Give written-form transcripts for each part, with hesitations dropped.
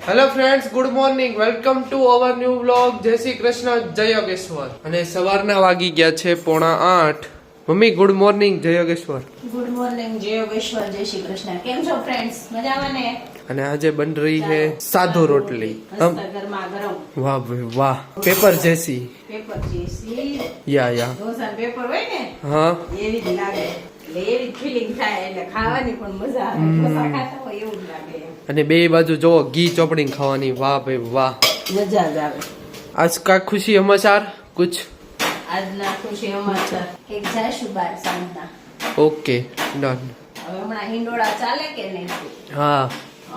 Hello friends, good morning. Welcome to our new vlog. જય શ્રી કૃષ્ણ, જય યોગેશ્વર. અને સવારના વાગી ગયા છે 7:45. મમ્મી ગુડ મોર્નિંગ, જય યોગેશ્વર. ગુડ મોર્નિંગ, જય યોગેશ્વર, જય શ્રી કૃષ્ણ. કેમ છો ફ્રેન્ડ્સ? મજામાં ને? અને આજે બન રહી છે સાદો રોટલી. ગરમા ગરમ. વાહ ભાઈ વાહ. પેપર જેસી. પેપર જેસી. યા ઢોસા પેપર હોય ને, હા એવી જ લાગે. એટલે એવી ફીલિંગ થાય, એટલે ખાવાની પણ મજા આવે. ઢોસા ખાતા હોય એવું જ લાગે. અને બે બાજુ જો ઘી ચોપડીને ખાવાની. વાહ ભાઈ વાહ, મજા જ આવે. આજ કા ખુશી સમાચાર કુછ? આજના ખુશી સમાચાર એક જાશું બાર સાંજના. Okay done. હવે હમણાં હિંડોળા ચાલે કે નહીં? હા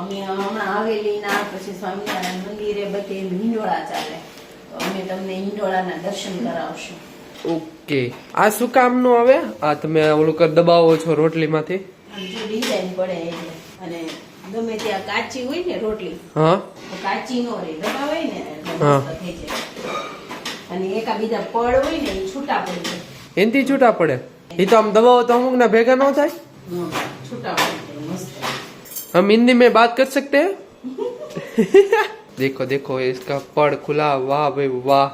અમે હમણાં હવેલીના પછી સ્વામિનારાયણ મંદિરે બધે હિંડોળા ચાલે, તો અમે તમને હિંડોળાના દર્શન કરાવશું. ઓકે. આ શું કામનું આવે? આ તમે ઓલું કર દબાવો છો રોટલીમાંથી? આમ જો ડિઝાઇન પડે એટલે. અને ગમે ત્યાં કાચી હોય ને રોટલી, હા તો કાચી નો રહે, દબાવાય ને એટલે હા. મસ્ત થઈ જાય. અને એકા બીજા પડ હોય ને એ છૂટા પડી જાય. એનથી છૂટા પડે? એ તો આમ દબાવો તો અમુક ના ભેગા ન થાય. છૂટા પડી જાય મસ્ત. हम हिंदी में बात कर सकते हैं? देखो देखो इसका पड़ खुला. वाह भाई वाह,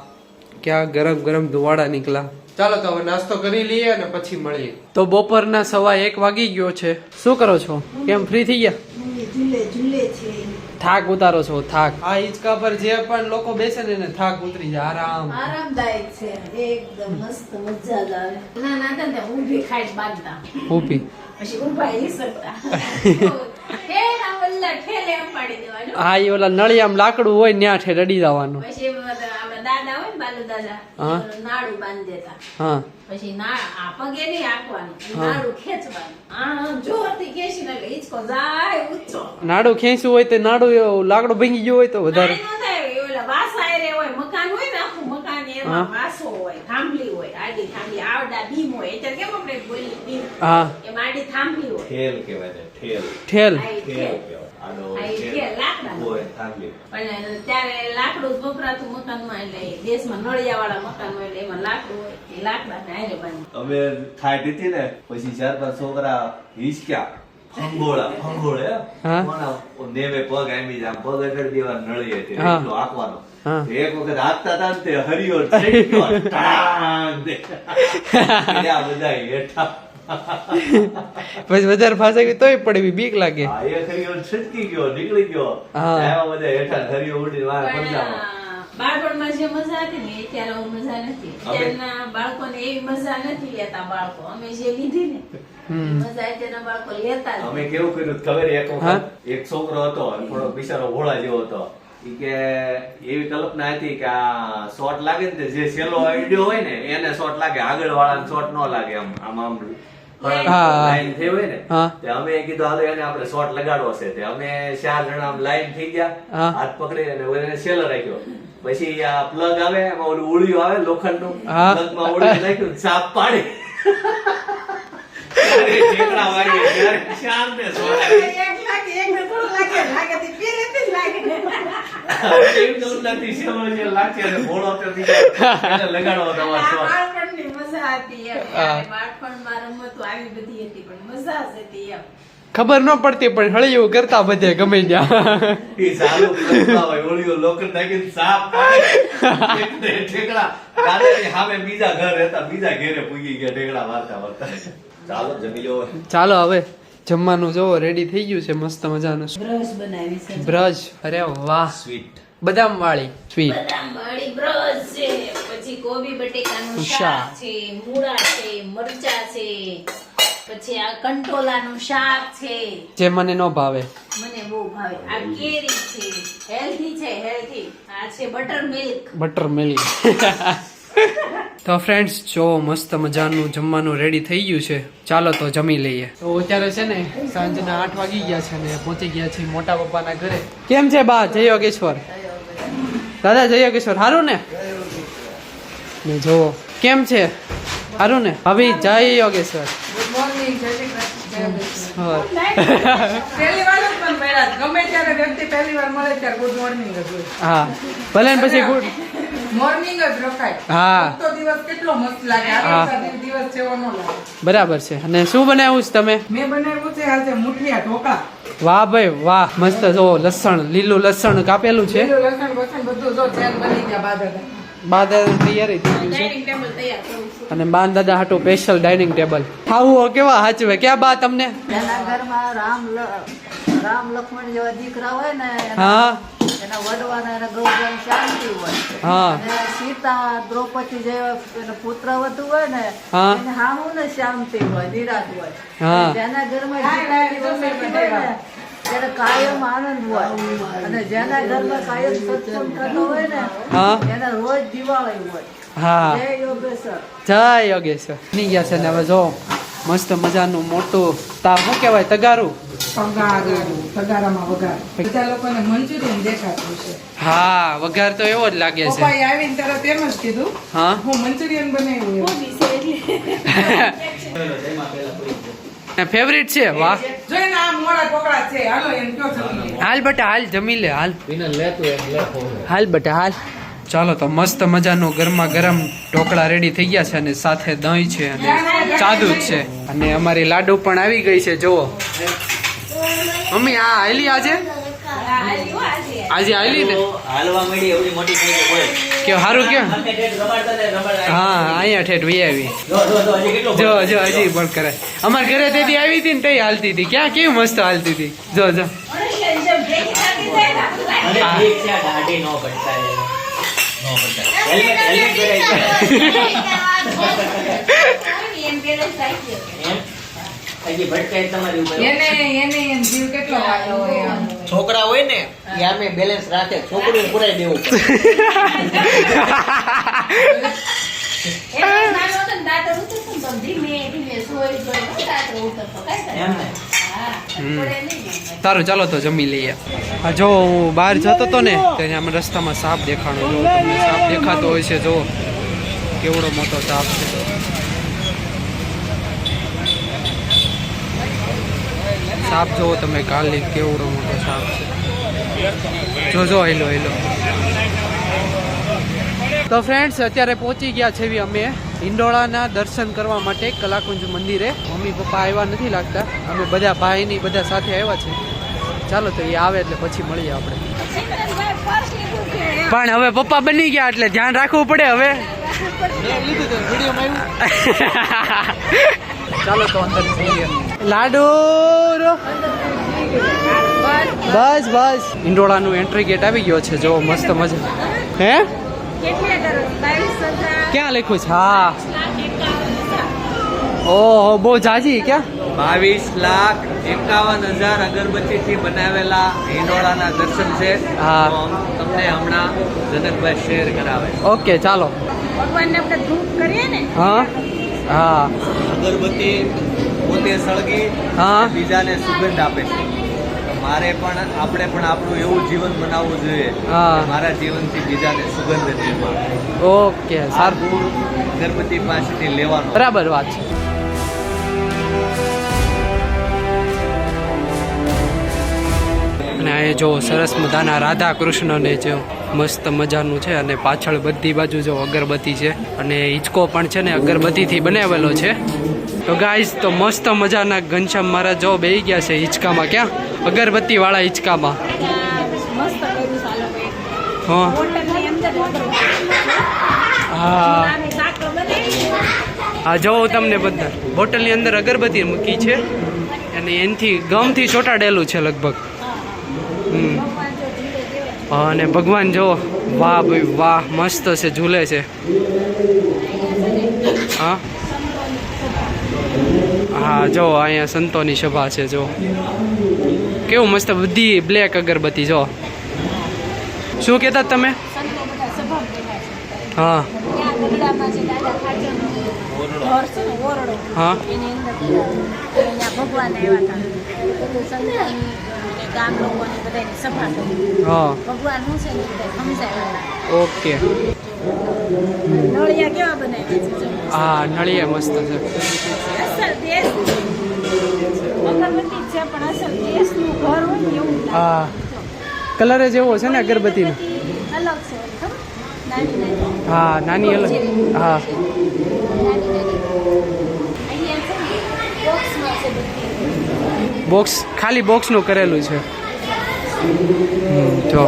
क्या गरम गरम धुआड़ा निकला. ચાલો તો હવે નાસ્તો કરી લઈએ અને પછી મળીએ. તો બપોરના 1:15 વાગી ગયો છે. શું કરો છો? કેમ ફ્રી થઈ ગયા? ઝૂલે ઝૂલે છે. થાક ઉતારો છો? થાક આ હિંચકા પર જે પણ લોકો બેસે ને એને થાક ઉતરી જાય. આરામ આરામદાયક છે એકદમ, મસ્ત મજા જ આવે. ના ના હતા ઊભી ખાઈ બાંધતા, ઊભી પછી ઊભા ઈ શકતા. હે ના વલ્લા ઠેલે અંપાડી દેવાનું. હા એ ઓલા નળિયામ લાકડું હોય ન્યા ઠે રડી જવાનું. પછી આપણા દાદા હોય ને, બાલુ દાદા, હા. નાડું બાંધી દેતા. હા પછી આ પગે નહીં આંકવાનું, નાડું ખેંચવાનું. આ જોરથી ખેંચી ને એટલે હિંચકો જાય ઊંચો. નાડું ખેંચવું હોય તો નાડું લાકડું ભાંગી ગયું હોય તો વધારે કાંઈ ન થાય. એ ઓલા વાસા એરે હોય, મકાન હોય ને આખું મકાન, એમાં હા. વાસો હોય, થાંભલી હોય, આડી થાંભલી, આવડા બીમ હોય. એટલે કેમ આપણે બોલી બીમ, હા એમાં આડી થાંભલી હોય. ઠેલ કહેવાય છે, ઠેલ. ઠેલ. આ ઈ ઠેલ ઠેલ. કહેવાય. આડો આ ઈ ઠેલ. ઠેલ લાકડાનું. હોય, થાંભલી. પણ ત્યારે લાકડું જ વપરાતું મકાનમાં, એટલે દેશમાં નળિયાવાળા મકાન હોય એટલે એમાં લાકડું હોય, એ લાકડાને હારે બાંધી. અમે ખાઈ દીધી ને પછી 4-5 છોકરા હિંચક્યા, ફંગોળે હા. કોના નેવે પગ આમી જાય, આમ પગ આગળ દેવા નળી હતી, હા. એટલો હાંકવાનો. હા. તો એક વખત હાંકતા હતા ને તે હરિયો થઈ ગયો, ટાંગ દે. ગયા બધા હેઠા. પછી વધારે ફાસે ગઈ તોય પડે, બીક લાગે. હા, એક હરિયો છટકી ગયો, નીકળી ગયો. હા. આવ્યા બધા હેઠા, હરિયો ઉડીને વાર ફરજામાં. પણ બાળપણમાં જે મજા હતી ને, અત્યારે હવે મજા નથી. અત્યારના બાળકોને એવી મજા નથી લેતા બાળકો. અમે જે લીધી ને એ મજા અત્યારના બાળકો લેતા જ અમે કેવું કર્યું ખબર? એક વખત એક છોકરો હતો, થોડો બિચારો ભોળા જેવો હતો. ઈ કે એવી કલ્પના હતી કે આ શોટ લાગે ને જે સેલો આઈડિયો હોય ને એને શોટ લાગે, આગળ વાળાને શોટ ન લાગે. આમ લાઈન થઈ હોય ને, તે અમે કીધું હાલો એને આપણે શોટ લગાડવો છે. તે અમે 4 જણા આમ લાઈન થઈ ગયા, હાથ પકડી અને ઓલે સેલો રાખ્યો. પછી આ પ્લગ આવે, એમાં ઓલું ઉળિયું આવે લોખંડનું, પ્લગમાં ઉળિયું નાખ્યું, ચાપ પાડી. ઠેકડા વાગી ત્યારે 4 ને શોટ આવી. એક લાગે, એકને થોડું લાગે, લાગે તે પહેલેથી જ લાગે. એવી તો નથી, સેલો જે લાગે અને ભોળો તો થઈ જાય, એને લગાડવો તમારો આ શોટ. બાળપણની મજા હતી એમ. ત્યારે બાળપણમાં રમતો આવી બધી હતી, પણ મજા જ હતી એમ. ખબર ન પડતી પણ હળિયું કરતા બધે ગમે ત્યાં. ઈ ચાલુ કરતા હોય, ઓળિયો લોખંડ નાખીને સાપ પાડે. ઠેકડા દાદાની સામે બીજા ઘર હતા, બીજા ઘેરે પૂગી ગયા ઠેકડા વારતા વારતા. ચાલો જમી લો. ચાલો હવે જમવાનું જોવો રેડી થઈ ગયું છે, મસ્ત મજાનું બ્રશ બનાવી છે. બ્રશ. અરે વાહ, સ્વીટ બદામ વાળી સ્વીટ. બદામ વાળી બ્રશ છે, પછી કોબી બટેકાનું શાક છે, મૂળા છે, મરચા છે, પછી આ કંટોલાનું શાક છે, જે મને ન ભાવે. મને બહુ ભાવે. આ કેરી છે, હેલ્ધી છે, હેલ્ધી. આ છે બટર મિલ્ક. Butter milk. તો ફ્રેન્ડ્સ જો મસ્ત મજાનું જમવાનું રેડી થઈ ગયું છે. ચાલો તો જમી લઈએ. તો અત્યારે છે ને સાંજના 8 વાગી ગયા છે ને પહોંચી ગયા છીએ મોટા પપ્પાના ઘરે. કેમ છે બા? જય યોગેશ્વર. દાદા જય યોગેશ્વર. હારું ને? ને જો કેમ છે? હારું ને? હવે જય યોગેશ્વર. ગુડ મોર્નિંગ, જય શ્રી કૃષ્ણ. હા. પહેલી વાર જ પણ પહેલા ગમે ત્યારે વ્યક્તિ પહેલી વાર મળે ત્યારે ગુડ મોર્નિંગ જ હોય. હા ભલે ને પછી ગુડ મોર્નિંગ જ રખાય. હા તો દિવસ કેટલો મસ્ત લાગે. હા. આ દિવસ જેવો ન લાગે. બરાબર છે. અને શું બનાવ્યું છે તમે? મેં બનાવ્યું છે આજે મુઠિયા ઢોકળા. વાહ ભાઈ વાહ, મસ્ત જો લસણ, લીલું લસણ કાપેલું છે. લીલું લસણ બસણ બધું જો ચાલ બની ગયા બાદા. બા દાદા તૈયારી થઈ ગયું છે ડાઇનિંગ ટેબલ તૈયાર કરું છું. અને બા દાદા હાટું સ્પેશિયલ ડાઇનિંગ ટેબલ. ખાવું કેવા હાચવે ક્યાં બા તમને? એના ઘરમાં રામ લક્ષ્મણ જેવા દીકરા હોય ને હા એના વડવાના એના ગૌજાની શાંતિ હોય. હા અને સીતા દ્રૌપદી જેવા એના પુત્ર વધુ હોય ને હા. એને હાહુ ને શાંતિ હોય, નિરાશ હોય. હા. અને જેના ઘરમાં દીકરાની વસતી હોય ને ત્યારે કાયમ આનંદ હોય. અને જેના ઘરમાં કાયમ સત્સંગ થતો હોય ને હા એના રોજ દિવાળી હોય. હા જય યોગેશ્વર. જય યોગેશ્વર. બની ગયા છે ને હવે જો મસ્ત મજાનું મોટું શું કહેવાય તગારું. તગારામાં વઘાર. બધા લોકોને મંચુરિયન દેખાતું છે. હા વઘાર તો એવો જ લાગે છે. પપ્પાએ આવીને તરત એમ જ કીધું હા હું મંચુરિયન બનાવ્યું એમ. કોબી છે એટલે ફેવરિટ છે. વાહ જોઈને આ મોડા ટોકરા છે હાલો એમ કયો જમી લે. હાલ બેટા હાલ જમી લે હાલ હાલ બેટા હાલ. ચાલો તો મસ્ત મજાનું ગરમા ગરમ ઢોકળા રેડી થઈ ગયા છે અને સાથે દહીં છે અને ચાદુ જ છે અને અમારી લાડુ પણ આવી ગઈ છે જુઓ. મમ્મી આ આયલી આજે આજે આયલી ને હાલવા મળી એવડી મોટી થઈ ગઈ બોલ. કે સારું કેમ મને ઠેઠ રમાડતા ને રમાડ. હા અહીંયા ઠેઠ વી આવી જો હજી કેટલો જો જો હજી પણ કરે. અમાર ઘરે તેથી આવી હતી ને તઈ હાલતી હતી ક્યાં કેવી મસ્ત હાલતી હતી જો જો. મનુષ્ય જેમ ભેગી થાકી જાય ને અને ઠીક છે દાઢી નો પડતા નો પડતા. હેલ્મેટ પહેરાઈ એમ પેલે સાચી એમ હજી ભટકાય તમારી ઉપર. એને એમ જીવ કેટલો વાગ્યો હોય આમ. છોકરા હોય ને એ આમે બેલેન્સ રાખે, છોકરું પુરાઈ દેવું પડે. એ નાનો હતો ને દાંતર ઉતરતો ને તો ધીમે ધીમે સોય સોય દાંતર ઉતરતો કાંઈ કરે? એમ ને? હા પડે નહીં. સારું ચાલો તો જમી લઈએ. હા જો હું બહાર જતો હતો ને તો અહીંયા રસ્તામાં સાપ દેખાણો. જો તમને સાપ દેખાતો હોય છે જો કેવડો મોટો સાપ છે. સાપ જોવો તમે કાલી કેવડો મોટો સાપ છે. જો જો હેલો હેલો. તો ફ્રેન્ડ્સ અત્યારે પહોંચી ગયા છે અમે હિંડોળાના દર્શન કરવા માટે કલાકુંજ મંદિરે. મમ્મી પપ્પા આવ્યા નથી લાગતા, અમે બધા ભાઈની બધા સાથે આવ્યા છે. ચાલો તો એ આવે એટલે પછી મળીએ આપણે. પણ હવે પપ્પા બની ગયા એટલે ધ્યાન રાખવું પડે હવે. ચાલો તો અંદર જઈએ. લાડુ બસ બસ. હિંડોળાનું એન્ટ્રી ગેટ આવી ગયો છે જો મસ્ત મજા. હે ક્યાં લખ્યું છે? હા ઓહો બહુ જાજી ક્યાં 22,51,000 અગરબત્તીથી બનાવેલા હિંડોળાના દર્શન છે. હા. તો તમને હમણાં જનકભાઈ શેર કરાવે. ઓકે ચાલો. ભગવાનને આપણે ધૂપ કરીએ ને હા હા અગરબત્તી પોતે સળગી હા. બીજાને સુગંધ આપે છે. તો મારે પણ આપણે પણ આપણું એવું જીવન બનાવવું જોઈએ હા. કે મારા જીવનથી બીજાને સુગંધ નિર્માણ થાય. ઓકે આ સારું ગુણ અગરબત્તી પાસેથી લેવાનો. બરાબર વાત છે. અને આ જો સરસ મજાના રાધા કૃષ્ણને જો મસ્ત મજાનું છે અને પાછળ બધી બાજુ જો અગરબત્તી છે અને હિંચકો પણ છે ને અગરબત્તીથી બનાવેલો છે. તો ગાઈસ તો મસ્ત મજાના ઘનશ્યામ મહારાજ જો બેહી ગયા છે હિંચકામાં. ક્યાં? અગરબત્તી વાળા હિંચકામાં. મસ્ત કર્યું ચાલો ભાઈ. હા હોટલની અંદર હા નાની સાકર બનાવી હા જો તમને બધા બોટલની અંદર અગરબત્તી મૂકી છે અને એનથી ગમથી ચોંટાડેલું છે લગભગ. હમ ભગવાન જો ધીરે ધીરે અને ભગવાન જો વાહ ભાઈ વાહ મસ્ત છે ઝૂલે છે. હા હા જો અહીંયા સંતોની સભા છે જો કેવું મસ્ત બધી બ્લેક અગરબત્તી જો. શું કહેતા તમે? સંતો બધા સભા બેઠા છે. હા ત્યાં ગઢડામાં જે દાદા ખાચરનો ઘર છે ને ઓરડો હા એની અંદર અહીંયા ભગવાન આવ્યા હતા. બધું સંતોની અને ગામ લોકોની બધાની સભા કરી. હા ભગવાન શું છે ને એ બધા સમજાવ્યા. ઓકે. નળિયા કેવા બનાવ્યા છે જો. હા નળીએ મસ્ત છે. અસલ દેશનું અગરબત્તી છે પણ અસલ દેશનું ઘર હોય ને એવું લાગે. હા કલર જ એવો છે ને અગરબત્તીનો. અલગ છે ઓલી ખબર? નાની નાની હા નાની અલગ. હા નાની નાની અહીંયા છે ને બોક્સમાં છે બધી બોક્સ ખાલી બોક્સનું કરેલું છે. જો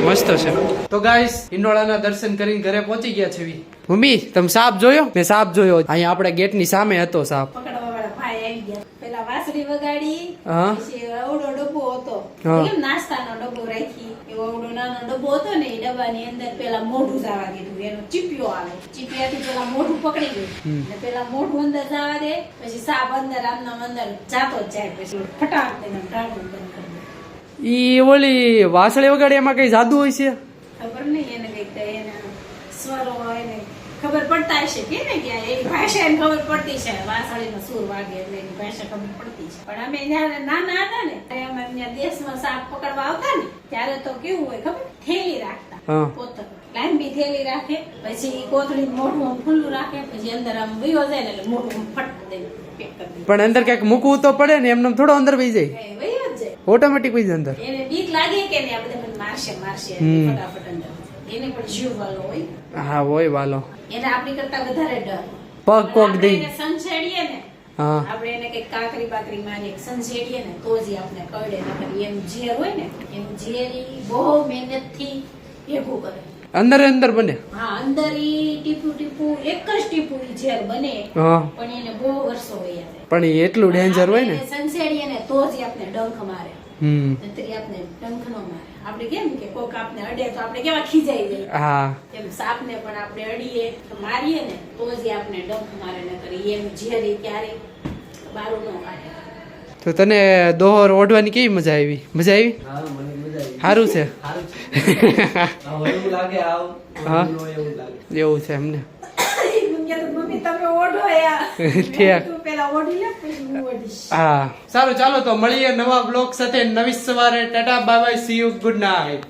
મસ્ત છે. તો ગાઈસ હિંડોળાના દર્શન કરીને ઘરે પહોંચી ગયા છે. મમ્મી તમે સાપ જોયો? મેં સાપ જોયો. અહીંયા આપણે ગેટની સામે હતો સાપ. પકડવાવાળા ભાઈ આવી ગયા. પેલા વાસળી વગાડી, હા. પછી અવળો ડબ્બો હતો. હા. એમ નાસ્તાનો ડબ્બો રાખી. એવો અવળો નાનો ડબ્બો હતો ને, એ ડબ્બાની અંદર પેલા મોઢું જવા દીધું. એનો ચીપિયો આવે. ચીપિયાથી પેલા મોઢું પકડી ગયું. ને પેલા મોઢું અંદર જવા દે, પછી સાપ અંદર આમનામ અંદર જાતો જ જાય. પછી ફટાક દઈને ઢાંકણું બંધ કરી દે. ઈ ઓલી વાસળી વગાડી એમાં કઈ જાદુ હોય છે? ખબર નહીં એને કઈક એના સ્વરો એને ખબર પડતા હશે કે ને કે એ ભાષા એને ખબર પડતી છે. વાસળીનો સૂર વાગે એટલે એની ભાષા ખબર પડતી છે. પણ અમે જયારે નાના હતા ને ત્યારે અમે ત્યાં દેશમાં સાપ પકડવા આવતા ને ત્યારે તો કેવું હોય ખબર? થેલી રાખતા. હા. કોતર લાંબી થેલી રાખે, પછી કોથળી મોઢું આમ ખુલ્લું રાખે, પછી અંદર આમ વયો જાય ને એટલે મોઢું આમ ફટ દઈને પેક કરી દે. પણ અંદર ક્યાંક મૂકવું તો પડે ને, એમને થોડો અંદર વહી જાય, એ વયો જ જાય. ઓટોમેટિક વહી જાય અંદર. એને બીક લાગે કે ને આ બધા મને મારશે ફટાફટ અંદર. એને પણ જીવ વાળો હોય. હા હોય વાલો. એને આપણી કરતા વધારે ડર. પગ કોક આપણે દઈ. એને સંછેડીએ ને, હા. આપણે એને કઈક કાકરી બાકરી મારી સંછેડીએ ને તો જ ઈ આપણે કરડે. નકર એમ ઝેર હોય ને, એનું ઝેર ઈ બહુ મહેનતથી ભેગું કરે. અંદર અંદર બને. હા, અંદર ઈ ટીપું ટીપું એક જ ટીપું ઈ ઝેર બને, હા. પણ એને બહુ વર્ષો વહી જાય. પણ એ એટલું ડેન્જર હોય ને. આપણે એને સંછેડીએ ને તો જ ઈ આપણે ડંખ મારે. નહીંતર ઈ આપણે ડંખ નો મારે. આપણે કેમ કે કોક આપણે અડે તો આપણે કેવા ખીજાઈ જાય. હા. એમ સાપને પણ આપણે અડીએ તો મારીએ ને તો જ ઈ આપણે ડંખ મારે. ન કરી એમ ઝેર ઈ ક્યારે બારું ન કાઢે. તો તને દોહર ઓઢવાની કેવી મજા આવી? મજા આવી? હા, મને મજા આવી. સારું છે. સારું છે. આ વળવું લાગે આવ. હા. એવું લાગે. એવું છે એમને. મમ્મી તમે ઓઢો યાર. ઠીક. તું પેલા ઓઢી લે પછી હું ઓઢીશ. હા સારું ચાલો તો મળીએ નવા બ્લોગ સાથે નવી સવારે. Tata bye bye, C you, good night.